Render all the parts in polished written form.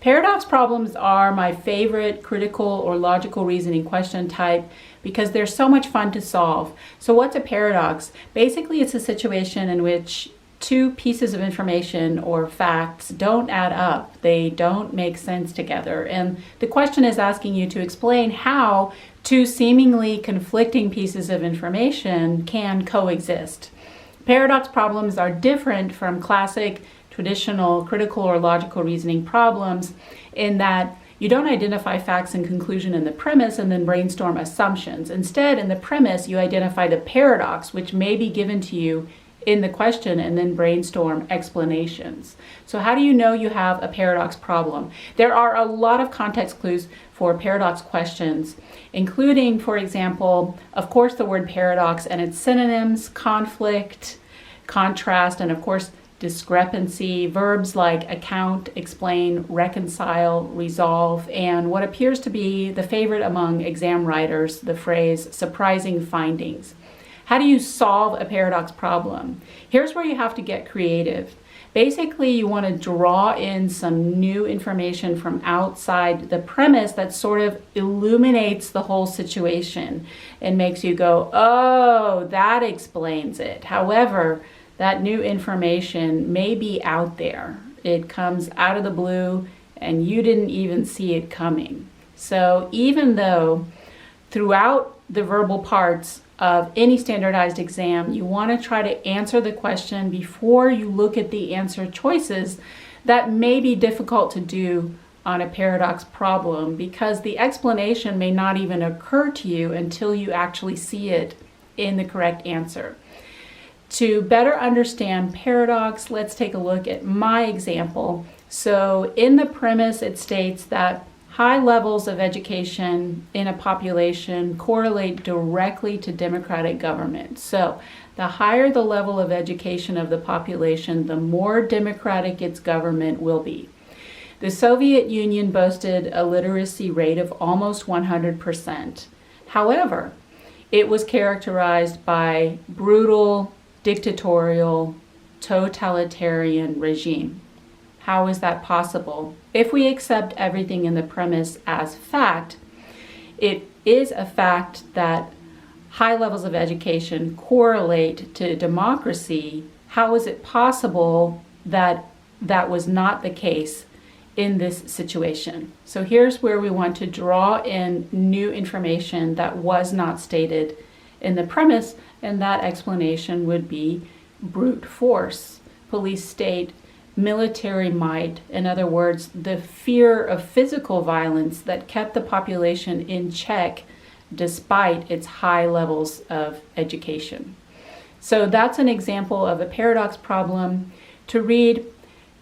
Paradox problems are my favorite critical or logical reasoning question type because they're so much fun to solve. So what's a paradox? Basically, it's a situation in which two pieces of information or facts don't add up. They don't make sense together. And the question is asking you to explain how two seemingly conflicting pieces of information can coexist. Paradox problems are different from classic traditional critical or logical reasoning problems in that you don't identify facts and conclusion in the premise and then brainstorm assumptions. Instead, in the premise, you identify the paradox, which may be given to you in the question, and then brainstorm explanations. So how do you know you have a paradox problem? There are a lot of context clues for paradox questions, including, for example, of course, the word paradox and its synonyms, conflict, contrast, and of course, discrepancy, verbs like account, explain, reconcile, resolve, and what appears to be the favorite among exam writers, the phrase surprising findings. How do you solve a paradox problem? Here's where you have to get creative. Basically, you want to draw in some new information from outside the premise that sort of illuminates the whole situation and makes you go, oh, that explains it. However, that new information may be out there. It comes out of the blue and you didn't even see it coming. So even though throughout the verbal parts of any standardized exam, you want to try to answer the question before you look at the answer choices, that may be difficult to do on a paradox problem because the explanation may not even occur to you until you actually see it in the correct answer. To better understand paradox, let's take a look at my example. So in the premise, it states that high levels of education in a population correlate directly to democratic government. So the higher the level of education of the population, the more democratic its government will be. The Soviet Union boasted a literacy rate of almost 100%. However, it was characterized by brutal, dictatorial, totalitarian regime. How is that possible? If we accept everything in the premise as fact, it is a fact that high levels of education correlate to democracy. How is it possible that that was not the case in this situation? So here's where we want to draw in new information that was not stated in the premise, and that explanation would be brute force, police state, military might. In other words, the fear of physical violence that kept the population in check despite its high levels of education. So that's an example of a paradox problem. To read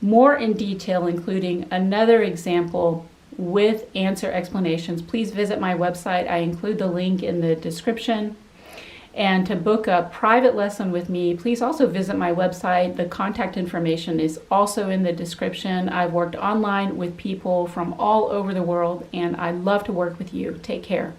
more in detail, including another example with answer explanations, please visit my website. I include the link in the description. And to book a private lesson with me, please also visit my website. The contact information is also in the description. I've worked online with people from all over the world, and I'd love to work with you. Take care.